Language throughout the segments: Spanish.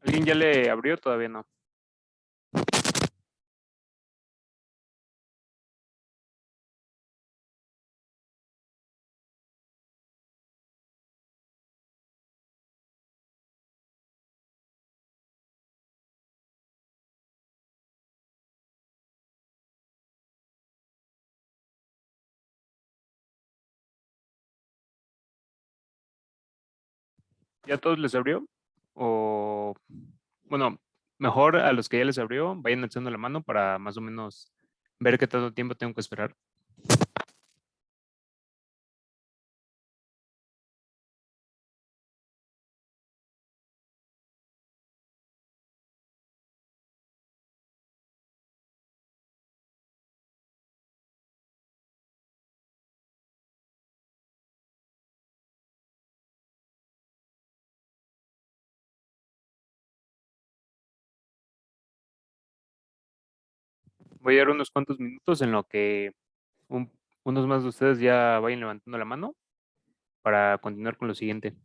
¿Alguien ya le abrió? Todavía no. ¿Ya a todos les abrió? O, bueno, mejor a los que ya les abrió, vayan alzando la mano para más o menos ver qué tanto tiempo tengo que esperar. Voy a dar unos cuantos minutos en lo que un- unos más de ustedes ya vayan levantando la mano para continuar con lo siguiente.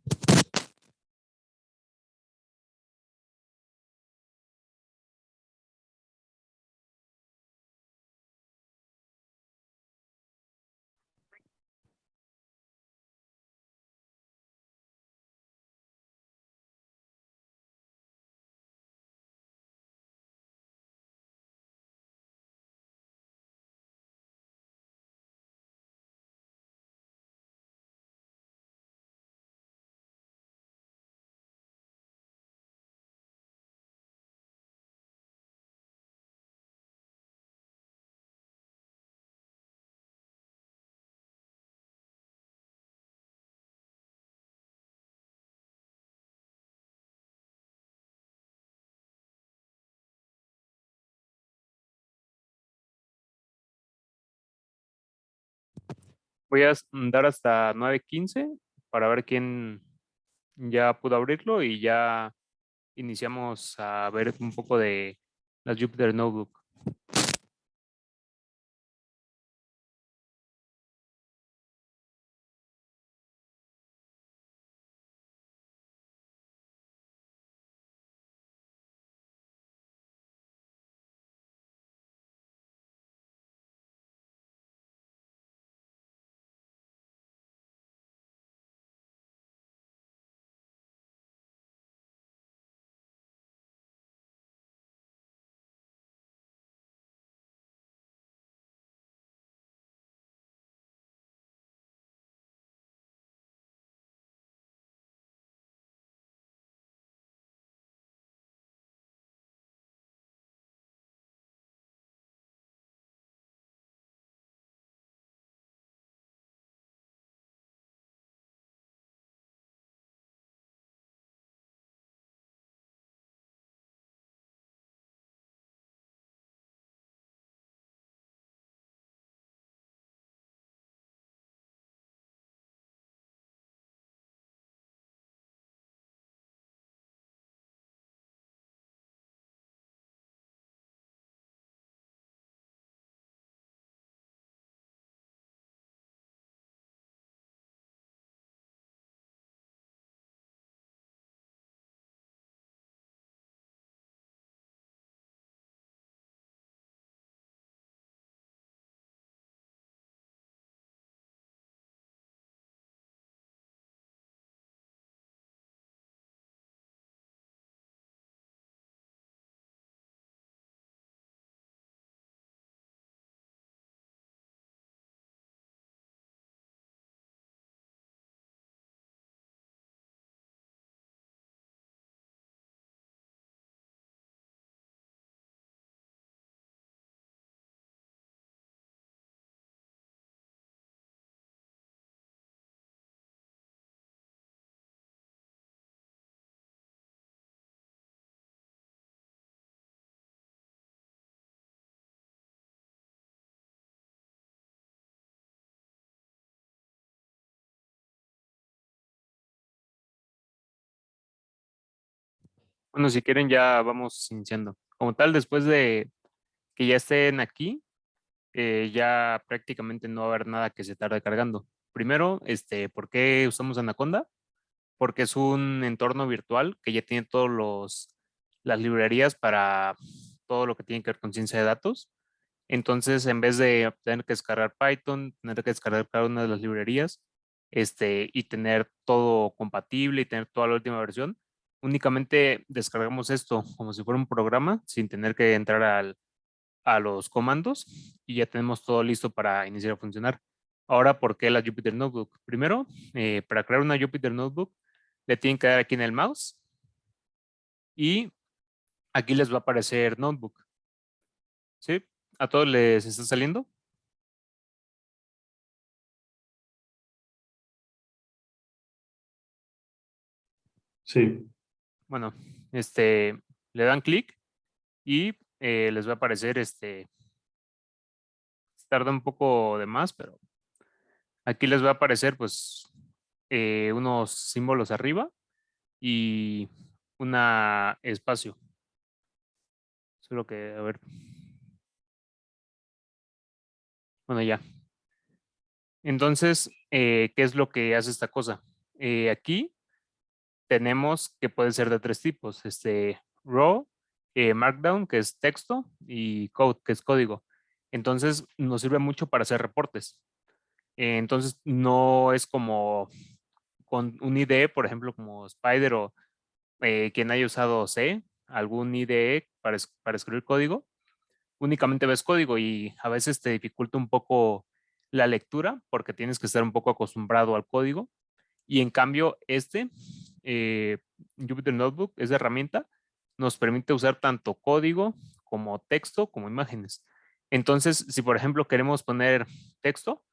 Voy a dar hasta 9:15 para ver quién ya pudo abrirlo y ya iniciamos a ver un poco de las Jupyter Notebook. Bueno, si quieren ya vamos iniciando. Como tal, después de que ya estén aquí, ya prácticamente no va a haber nada que se tarde cargando. Primero, ¿por qué usamos Anaconda? Porque es un entorno virtual que ya tiene todos los las librerías para todo lo que tiene que ver con ciencia de datos. Entonces, en vez de tener que descargar Python, tener que descargar cada una de las librerías, y tener todo compatible y tener toda la última versión, únicamente descargamos esto como si fuera un programa sin tener que entrar a los comandos y ya tenemos todo listo para iniciar a funcionar. Ahora, ¿por qué la Jupyter Notebook? Primero, para crear una Jupyter Notebook, le tienen que dar aquí en el mouse y aquí les va a aparecer Notebook. ¿Sí? ¿A todos les está saliendo? Sí, Bueno, le dan clic y les va a aparecer, tarda un poco de más, pero aquí les va a aparecer pues unos símbolos arriba y una espacio. Solo que, a ver, bueno, ya. Entonces, ¿qué es lo que hace esta cosa? Aquí tenemos que puede ser de tres tipos, raw, markdown, que es texto, y code, que es código. Entonces, nos sirve mucho para hacer reportes. Entonces, no es como con un IDE, por ejemplo, como Spider o quien haya usado C, algún IDE para escribir código, únicamente ves código y a veces te dificulta un poco la lectura porque tienes que estar un poco acostumbrado al código. Y en cambio, eh, Jupyter Notebook, esa herramienta, nos permite usar tanto código como texto como imágenes. Entonces, si por ejemplo queremos poner texto,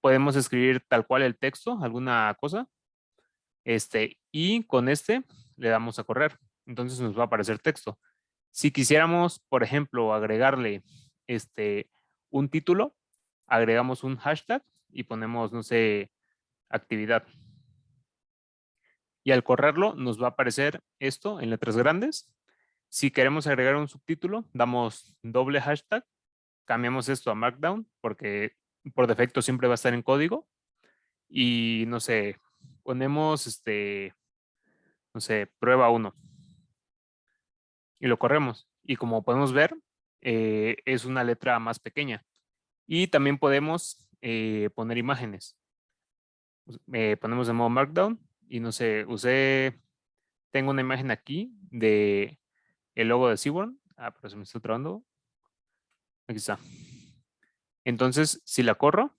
podemos escribir tal cual el texto, alguna cosa, y con le damos a correr. Entonces nos va a aparecer texto. Si quisiéramos, por ejemplo, agregarle un título, agregamos un hashtag y ponemos, no sé, actividad. Y al correrlo nos va a aparecer esto en letras grandes. Si queremos agregar un subtítulo, damos doble hashtag, cambiamos esto a Markdown porque por defecto siempre va a estar en código y no sé, ponemos no sé, prueba 1 y lo corremos. Y como podemos ver, es una letra más pequeña. Y también podemos poner imágenes. Ponemos de modo Markdown y no sé, tengo una imagen aquí de el logo de Seaborn. Ah, pero se me está trabando. Aquí está. Entonces, si la corro,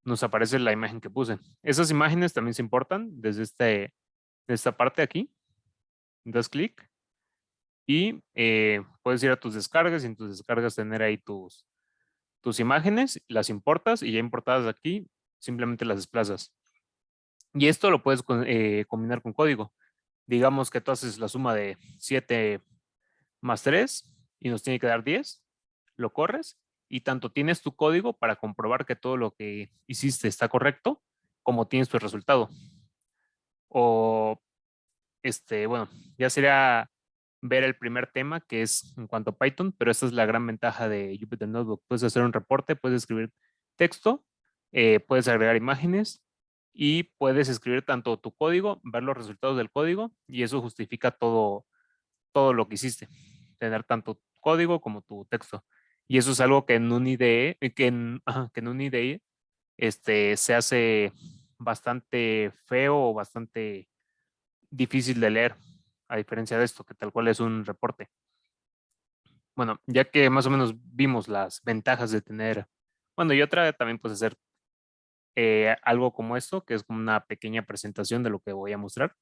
nos aparece la imagen que puse. Esas imágenes también se importan desde esta parte aquí. Das clic y puedes ir a tus descargas y en tus descargas tener ahí tus imágenes, las importas y ya importadas aquí, simplemente las desplazas. Y esto lo puedes combinar con código. Digamos que tú haces la suma de 7 más 3 y nos tiene que dar 10, lo corres y tanto tienes tu código para comprobar que todo lo que hiciste está correcto, como tienes tu resultado. O, bueno, ya sería ver el primer tema que es en cuanto a Python, pero esta es la gran ventaja de Jupyter Notebook. Puedes hacer un reporte, puedes escribir texto, puedes agregar imágenes y puedes escribir tanto tu código, ver los resultados del código y eso justifica todo lo que hiciste, tener tanto código como tu texto. Y eso es algo que en un IDE, que en un IDE se hace bastante feo o bastante difícil de leer, a diferencia de esto, que tal cual es un reporte. Bueno, ya que más o menos vimos las ventajas de tener, bueno, y otra también puede hacer algo como esto, que es como una pequeña presentación de lo que voy a mostrar.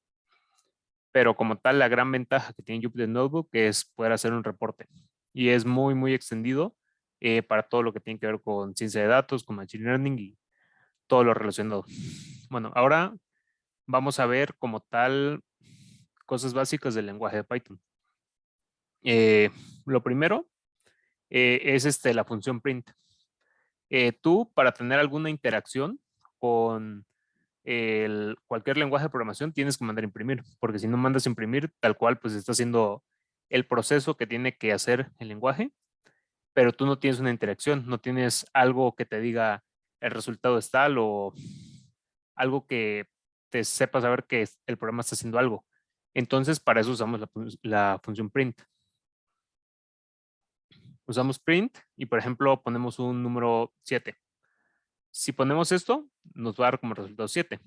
Pero como tal, la gran ventaja que tiene Jupyter Notebook es poder hacer un reporte. Y es muy, muy extendido para todo lo que tiene que ver con ciencia de datos, con Machine Learning y todo lo relacionado. Bueno, ahora vamos a ver como tal cosas básicas del lenguaje de Python. Lo primero es la función print. Tú, para tener alguna interacción con cualquier lenguaje de programación tienes que mandar a imprimir, porque si no mandas a imprimir, tal cual, pues está haciendo el proceso que tiene que hacer el lenguaje, pero tú no tienes una interacción, no tienes algo que te diga el resultado es tal o algo que te sepa saber que el programa está haciendo algo. Entonces, para eso usamos la función print. Usamos print y, por ejemplo, ponemos un número 7. Si ponemos esto, nos va a dar como resultado 7.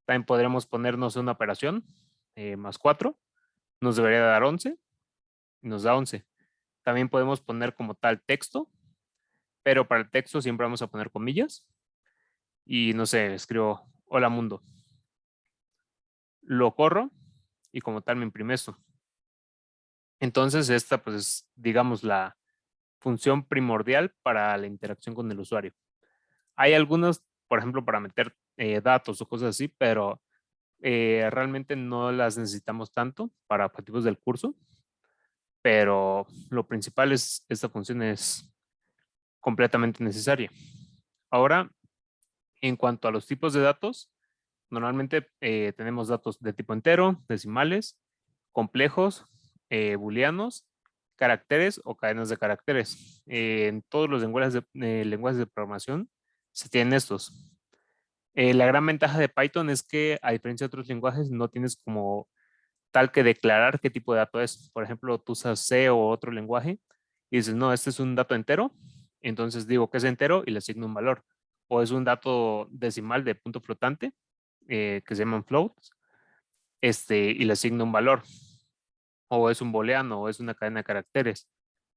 También podremos ponernos una operación más 4. Nos debería dar 11 y nos da 11. También podemos poner como tal texto, pero para el texto siempre vamos a poner comillas. Y no sé, escribo hola mundo. Lo corro y como tal me imprime esto. Entonces esta pues es, digamos, la función primordial para la interacción con el usuario. Hay algunos, por ejemplo, para meter datos o cosas así, pero realmente no las necesitamos tanto para objetivos del curso. Pero lo principal es, esta función es completamente necesaria. Ahora, en cuanto a los tipos de datos, normalmente tenemos datos de tipo entero, decimales, complejos, booleanos, caracteres o cadenas de caracteres. En todos los lenguajes de programación se tienen estos. La gran ventaja de Python es que, a diferencia de otros lenguajes, no tienes como tal que declarar qué tipo de dato es. Por ejemplo, tú usas C o otro lenguaje y dices, no, este es un dato entero. Entonces digo que es entero y le asigno un valor. O es un dato decimal de punto flotante, que se llaman floats, y le asigno un valor. O es un booleano o es una cadena de caracteres.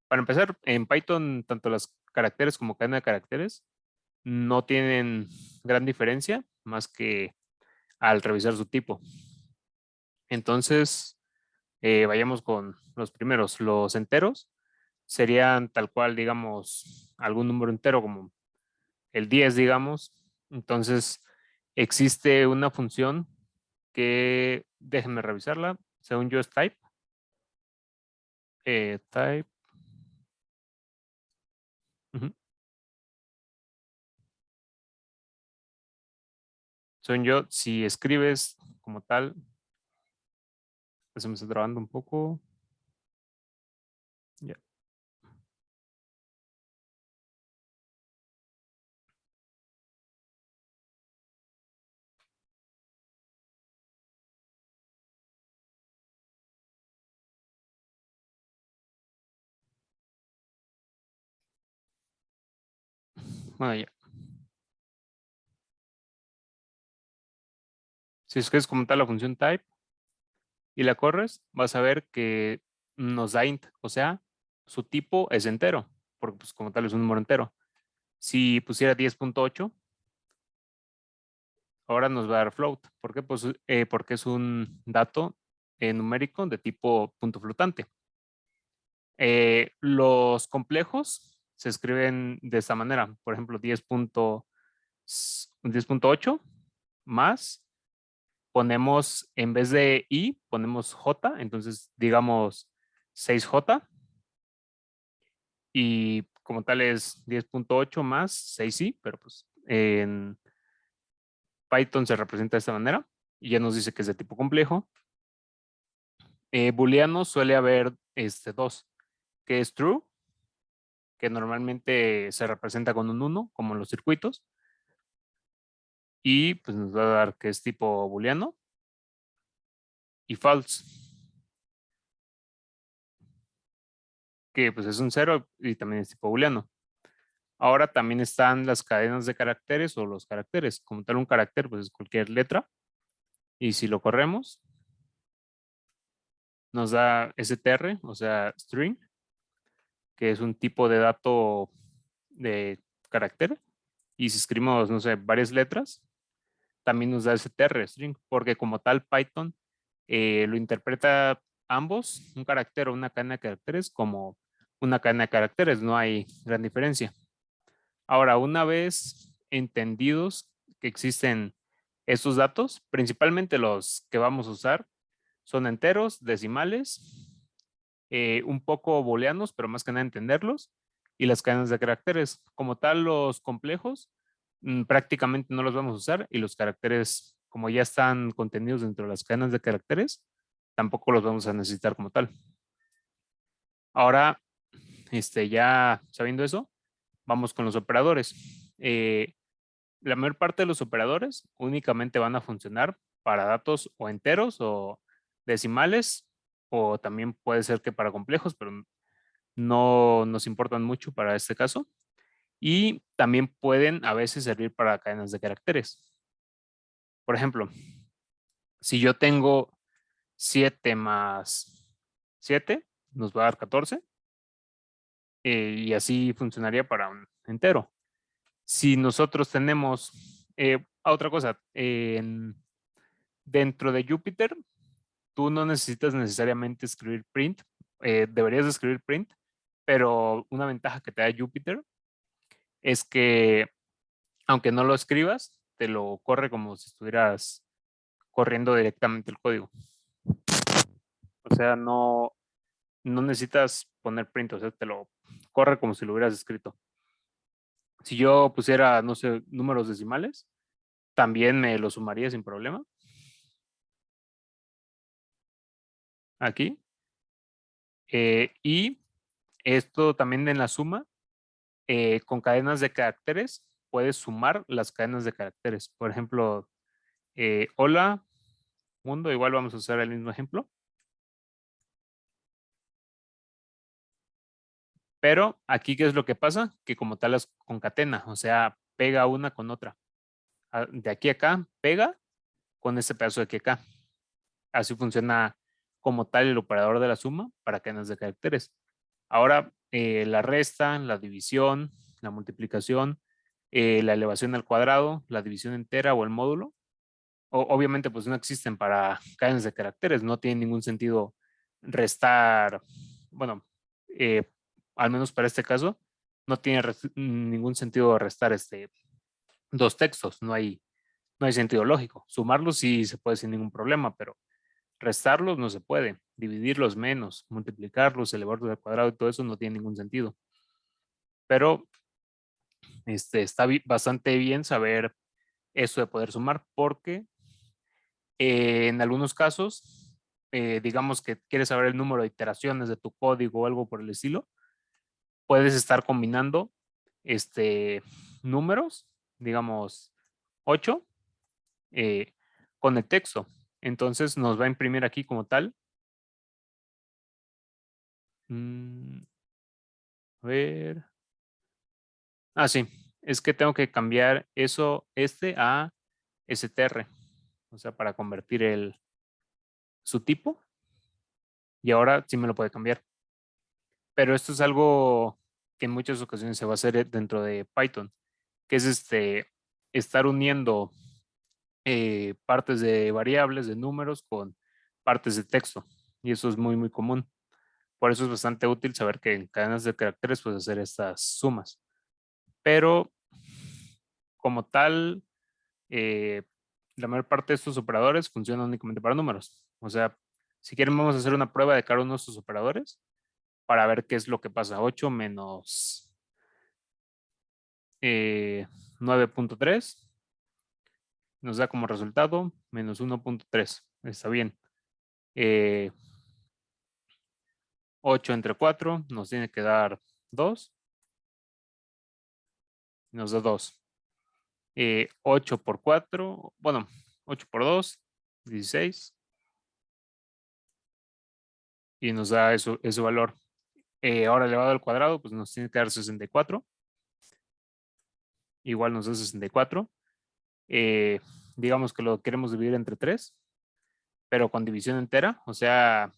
Para empezar, en Python, tanto los caracteres como cadena de caracteres no tienen gran diferencia más que al revisar su tipo. Entonces, vayamos con los primeros. Los enteros serían tal cual, digamos, algún número entero como el 10, digamos. Entonces, existe una función que, déjenme revisarla, según yo es type. Type. Ujú. Según yo, si escribes como tal, se me está trabando un poco. Ya. Bueno, ya. Si escribes como tal la función type y la corres, vas a ver que nos da int, o sea, su tipo es entero, porque pues como tal es un número entero. Si pusiera 10.8, ahora nos va a dar float. ¿Por qué? Pues porque es un dato numérico de tipo punto flotante. Los complejos se escriben de esta manera. Por ejemplo, 10.8 más, ponemos en vez de i, ponemos j, entonces digamos 6j y como tal es 10.8 más 6i, pero pues en Python se representa de esta manera y ya nos dice que es de tipo complejo. Booleano suele haber dos, que es true, que normalmente se representa con un 1, como en los circuitos, y pues nos va a dar que es tipo booleano, y false, que pues es un 0 y también es tipo booleano. Ahora también están las cadenas de caracteres o los caracteres. Como tal, un carácter pues es cualquier letra, y si lo corremos, nos da str, o sea, string, que es un tipo de dato de carácter. Y si escribimos, no sé, varias letras, también nos da str, string, porque como tal Python lo interpreta ambos, un carácter o una cadena de caracteres, como una cadena de caracteres. No hay gran diferencia. Ahora, una vez entendidos que existen estos datos, principalmente los que vamos a usar son enteros, decimales, un poco booleanos, pero más que nada entenderlos, y las cadenas de caracteres. Como tal, los complejos prácticamente no los vamos a usar, y los caracteres, como ya están contenidos dentro de las cadenas de caracteres, tampoco los vamos a necesitar como tal. Ahora, ya sabiendo eso, vamos con los operadores. La mayor parte de los operadores únicamente van a funcionar para datos o enteros o decimales, o también puede ser que para complejos, pero no nos importan mucho para este caso. Y también pueden a veces servir para cadenas de caracteres. Por ejemplo, si yo tengo 7 más 7, nos va a dar 14. Y así funcionaría para un entero. Si nosotros tenemos, otra cosa, dentro de Jupyter, tú no necesitas necesariamente escribir print, deberías de escribir print, pero una ventaja que te da Jupyter es que aunque no lo escribas, te lo corre como si estuvieras corriendo directamente el código. O sea, no necesitas poner print, o sea, te lo corre como si lo hubieras escrito. Si yo pusiera, no sé, números decimales, también me lo sumaría sin problema. Aquí. Y esto también en la suma, con cadenas de caracteres, puedes sumar las cadenas de caracteres. Por ejemplo, hola, mundo, igual vamos a usar el mismo ejemplo. Pero aquí, ¿qué es lo que pasa? Que como tal las concatena, o sea, pega una con otra. De aquí a acá, pega con este pedazo de aquí a acá. Así funciona como tal el operador de la suma para cadenas de caracteres. Ahora, la resta, la división, la multiplicación, la elevación al cuadrado, la división entera o el módulo, obviamente pues no existen para cadenas de caracteres, no tiene ningún sentido restar, bueno, al menos para este caso, no tiene ningún sentido restar dos textos, no hay sentido lógico. Sumarlos sí se puede sin ningún problema, pero restarlos no se puede, dividirlos menos, multiplicarlos, elevarlos al cuadrado y todo eso no tiene ningún sentido. Pero está bastante bien saber eso de poder sumar porque en algunos casos, digamos que quieres saber el número de iteraciones de tu código o algo por el estilo, puedes estar combinando números, digamos 8, con el texto. Entonces nos va a imprimir aquí como tal. A ver. Ah, sí. Es que tengo que cambiar eso, a str. O sea, para convertir su tipo. Y ahora sí me lo puede cambiar. Pero esto es algo que en muchas ocasiones se va a hacer dentro de Python, que es estar uniendo partes de variables, de números con partes de texto. Y eso es muy, muy común. Por eso es bastante útil saber que en cadenas de caracteres puedes hacer estas sumas. Pero como tal, la mayor parte de estos operadores funcionan únicamente para números. O sea, si quieren vamos a hacer una prueba de cada uno de estos operadores para ver qué es lo que pasa. 8 menos 9.3 nos da como resultado menos 1.3. Está bien. 8 entre 4 nos tiene que dar 2. Nos da 2. 8 por 4, bueno, 8 por 2, 16. Y nos da ese valor. Ahora elevado al cuadrado, pues nos tiene que dar 64. Igual nos da 64. Digamos que lo queremos dividir entre 3, pero con división entera, o sea,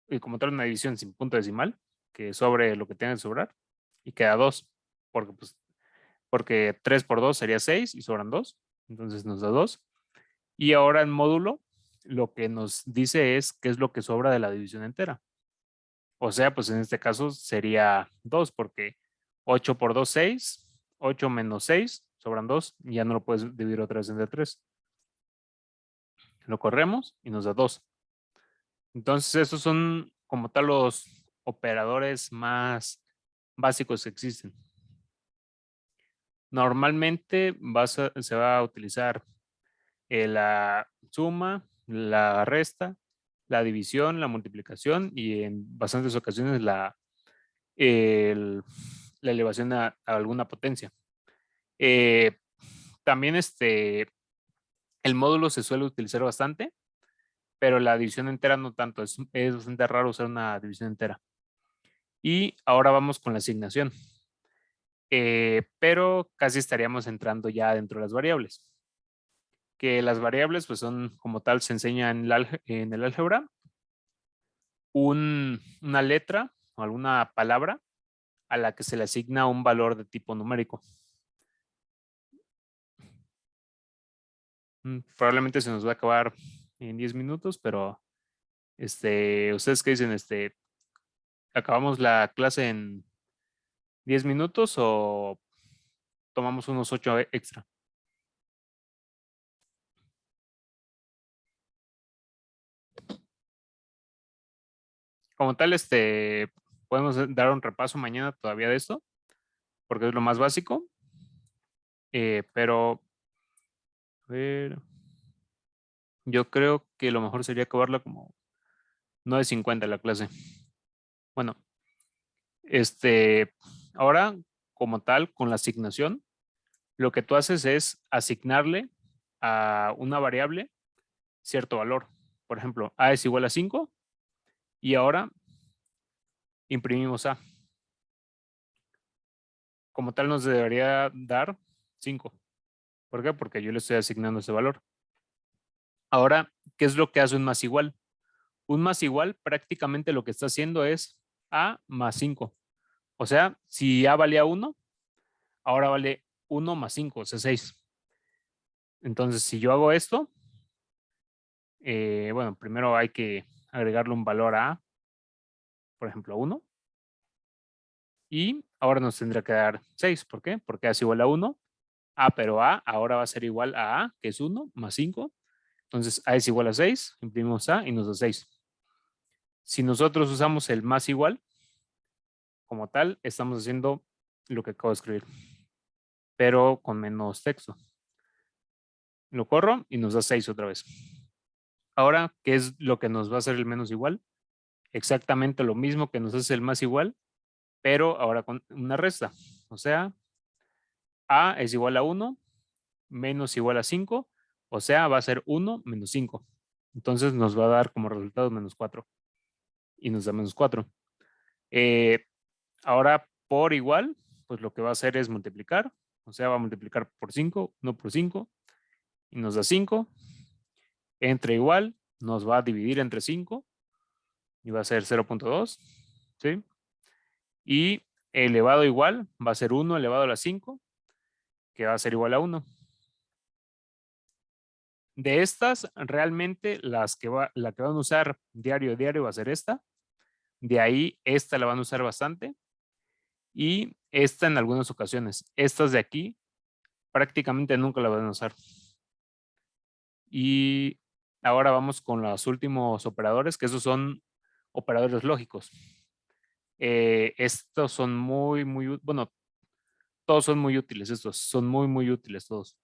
y como tal una división sin punto decimal, que sobre lo que tenga que sobrar, y queda 2, porque 3 por 2 sería 6 y sobran 2, entonces nos da 2. Y ahora en módulo, lo que nos dice es qué es lo que sobra de la división entera. O sea, pues en este caso sería 2, porque 8 por 2, 6, 8 menos 6, sobran 2, y ya no lo puedes dividir otra vez entre 3. Lo corremos y nos da 2. Entonces, esos son como tal los operadores más básicos que existen. Normalmente se va a utilizar la suma, la resta, la división, la multiplicación y en bastantes ocasiones la elevación a alguna potencia. También el módulo se suele utilizar bastante pero la división entera no tanto. Es bastante raro usar una división entera. Y ahora vamos con la asignación. Pero casi estaríamos entrando ya dentro de las variables. Que las variables pues son como tal, se enseña en el álgebra una letra o alguna palabra a la que se le asigna un valor de tipo numérico. Probablemente se nos va a acabar en 10 minutos, pero ¿ustedes qué dicen? ¿Acabamos la clase en 10 minutos o tomamos unos 8 extra? Como tal, podemos dar un repaso mañana todavía de esto, porque es lo más básico. Pero, a ver, yo creo que lo mejor sería acabarla como 9:50 la clase. Bueno, ahora, como tal, con la asignación, lo que tú haces es asignarle a una variable cierto valor. Por ejemplo, A es igual a 5 y ahora imprimimos A. Como tal nos debería dar 5. ¿Por qué? Porque yo le estoy asignando ese valor. Ahora, ¿qué es lo que hace un más igual? Un más igual prácticamente lo que está haciendo es A más 5. O sea, si A valía 1, ahora vale 1 más 5, o sea, 6. Entonces, si yo hago esto, bueno, primero hay que agregarle un valor a A, por ejemplo, 1. Y ahora nos tendrá que dar 6. ¿Por qué? Porque A es igual a 1. Pero A ahora va a ser igual a A, que es 1 más 5. Entonces, A es igual a 6. Imprimimos A y nos da 6. Si nosotros usamos el más igual, como tal, estamos haciendo lo que acabo de escribir, pero con menos texto. Lo corro y nos da 6 otra vez. Ahora, ¿qué es lo que nos va a hacer el menos igual? Exactamente lo mismo que nos hace el más igual, pero ahora con una resta. O sea, A es igual a 1 menos igual a 5, o sea, va a ser 1 menos 5. Entonces nos va a dar como resultado menos 4 y nos da menos 4. Ahora, por igual, pues lo que va a hacer es multiplicar, o sea, va a multiplicar por 5, 1 por 5, y nos da 5. Entre igual, nos va a dividir entre 5 y va a ser 0.2, ¿sí? Y elevado igual va a ser 1 elevado a la 5, que va a ser igual a 1. De estas, realmente la que van a usar diario va a ser esta. De ahí, esta la van a usar bastante. Y esta en algunas ocasiones. Estas de aquí prácticamente nunca la van a usar. Y ahora vamos con los últimos operadores, que esos son operadores lógicos. Estos son bueno, todos son muy útiles, estos son muy útiles todos.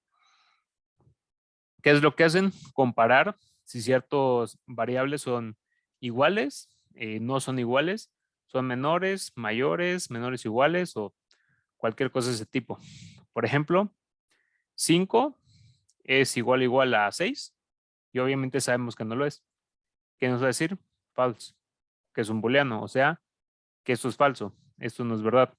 ¿Qué es lo que hacen? Comparar si ciertos variables son iguales, no son iguales, son menores, mayores, menores iguales o cualquier cosa de ese tipo. Por ejemplo, 5 es igual a 6 y obviamente sabemos que no lo es. ¿Qué nos va a decir? False, que es un booleano, o sea, que esto es falso, esto no es verdad.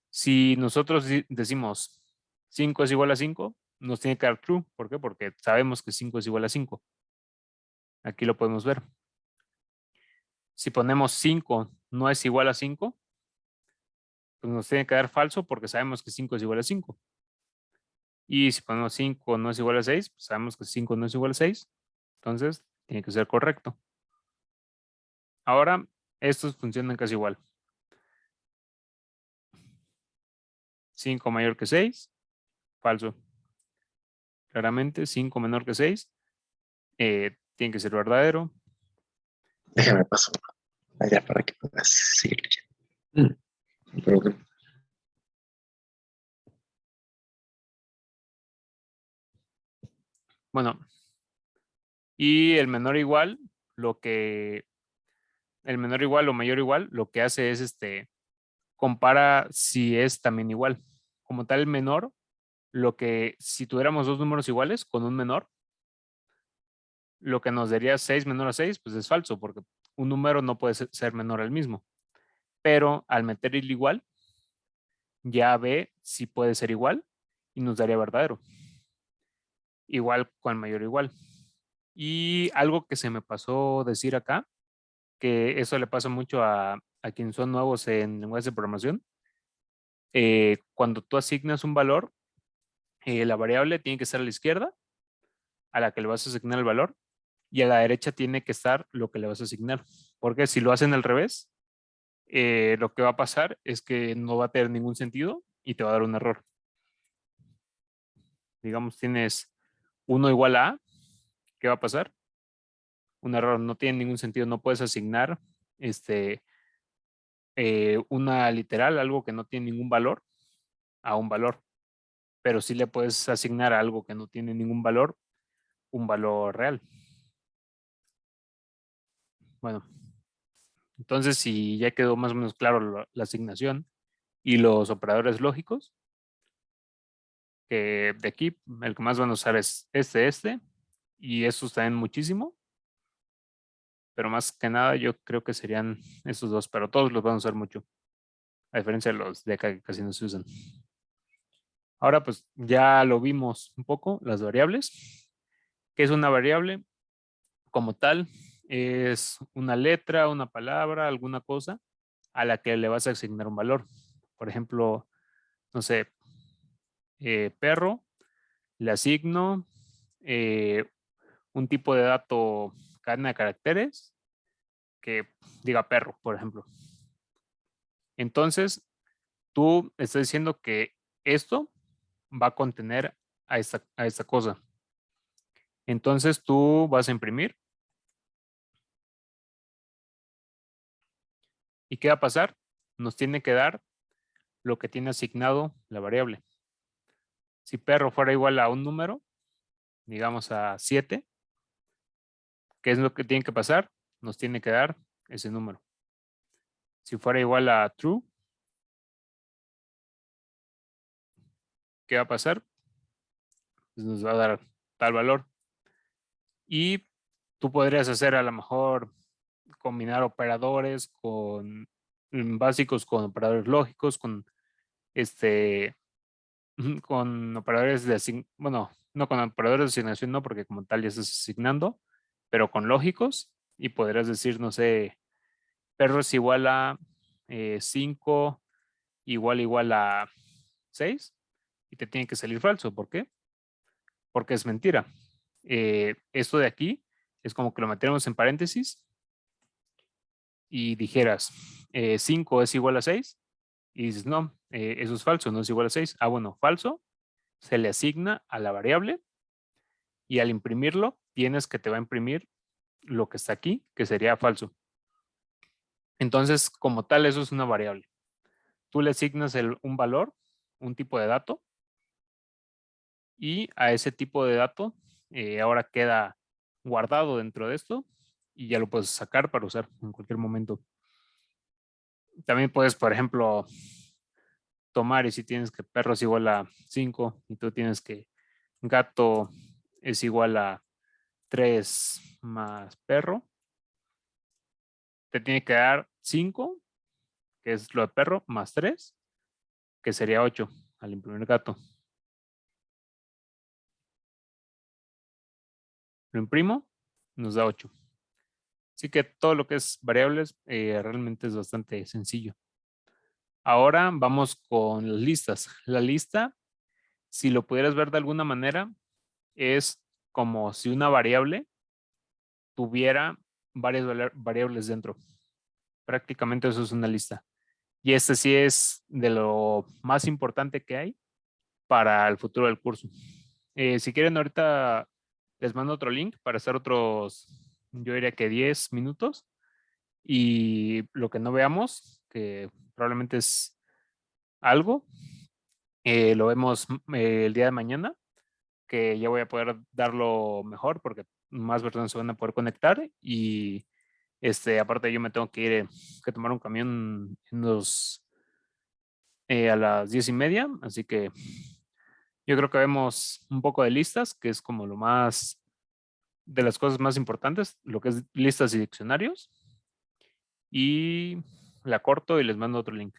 Si nosotros decimos 5 es igual a 5, nos tiene que dar true. ¿Por qué? Porque sabemos que 5 es igual a 5. Aquí lo podemos ver. Si ponemos 5 no es igual a 5, pues nos tiene que dar falso porque sabemos que 5 es igual a 5. Y si ponemos 5 no es igual a 6, pues sabemos que 5 no es igual a 6. Entonces, tiene que ser correcto. Ahora, estos funcionan casi igual. 5 mayor que 6, falso. Claramente, 5 menor que 6, tiene que ser verdadero. Déjame paso allá para que puedas seguir leyendo. No problema. Bueno, y el menor igual o mayor igual, lo que hace es compara si es también igual. Como tal, el menor, si tuviéramos dos números iguales con un menor, lo que nos daría 6 menor a 6, pues es falso, porque un número no puede ser menor al mismo. Pero al meter el igual, ya B sí puede ser igual y nos daría verdadero. Igual con mayor igual. Y algo que se me pasó decir acá, que eso le pasa mucho a quienes son nuevos en lenguajes de programación. Cuando tú asignas un valor, la variable tiene que estar a la izquierda, a la que le vas a asignar el valor, y a la derecha tiene que estar lo que le vas a asignar. Porque si lo hacen al revés, lo que va a pasar es que no va a tener ningún sentido y te va a dar un error. Digamos, tienes 1 igual a A, ¿qué va a pasar? Un error, no tiene ningún sentido, no puedes asignar una literal, algo que no tiene ningún valor, a un valor, pero sí le puedes asignar a algo que no tiene ningún valor, un valor real. Bueno, entonces si ya quedó más o menos claro la asignación y los operadores lógicos, que de aquí el que más van a usar es este, y estos también muchísimo, pero más que nada yo creo que serían estos dos, pero todos los van a usar mucho, a diferencia de los de acá que casi no se usan. Ahora pues ya lo vimos un poco, las variables. ¿Qué es una variable? Como tal, es una letra, una palabra, alguna cosa a la que le vas a asignar un valor. Por ejemplo, no sé, perro, le asigno un tipo de dato, cadena de caracteres, que diga perro, por ejemplo. Entonces, tú estás diciendo que esto va a contener a esta cosa. Entonces, tú vas a imprimir. ¿Y qué va a pasar? Nos tiene que dar lo que tiene asignado la variable. Si perro fuera igual a un número, digamos a 7, ¿qué es lo que tiene que pasar? Nos tiene que dar ese número. Si fuera igual a true, ¿qué va a pasar? Pues nos va a dar tal valor. Y tú podrías hacer a lo mejor combinar operadores con básicos con operadores lógicos, con con operadores de bueno, no con operadores de asignación, no, porque como tal ya estás asignando, pero con lógicos, y podrías decir, no sé, perro es igual a 5 igual a 6, y te tiene que salir falso. ¿Por qué? Porque es mentira. Esto de aquí es como que lo metemos en paréntesis y dijeras 5 es igual a 6, y dices, no, eso es falso, no es igual a 6. Ah, bueno, falso se le asigna a la variable, y al imprimirlo tienes que te va a imprimir lo que está aquí, que sería falso. Entonces, como tal, eso es una variable. Tú le asignas un valor, un tipo de dato, y a ese tipo de dato ahora queda guardado dentro de esto y ya lo puedes sacar para usar en cualquier momento. También puedes, por ejemplo, tomar, y si tienes que perro es igual a 5 y tú tienes que gato es igual a 3 más perro, te tiene que dar 5, que es lo de perro, más 3, que sería 8 al imprimir gato. Lo imprimo, nos da 8. Así que todo lo que es variables realmente es bastante sencillo. Ahora vamos con las listas. La lista, si lo pudieras ver de alguna manera, es como si una variable tuviera varias variables dentro. Prácticamente eso es una lista. Y este sí es de lo más importante que hay para el futuro del curso. Si quieren, ahorita les mando otro link para hacer otros, yo diría que 10 minutos. Y lo que no veamos, que probablemente es algo, lo vemos el día de mañana, que ya voy a poder darlo mejor porque más personas se van a poder conectar, y aparte yo me tengo que ir que tomar un camión a las 10:30, así que yo creo que vemos un poco de listas, que es como lo más de las cosas más importantes, lo que es listas y diccionarios. Y la corto y les mando otro link.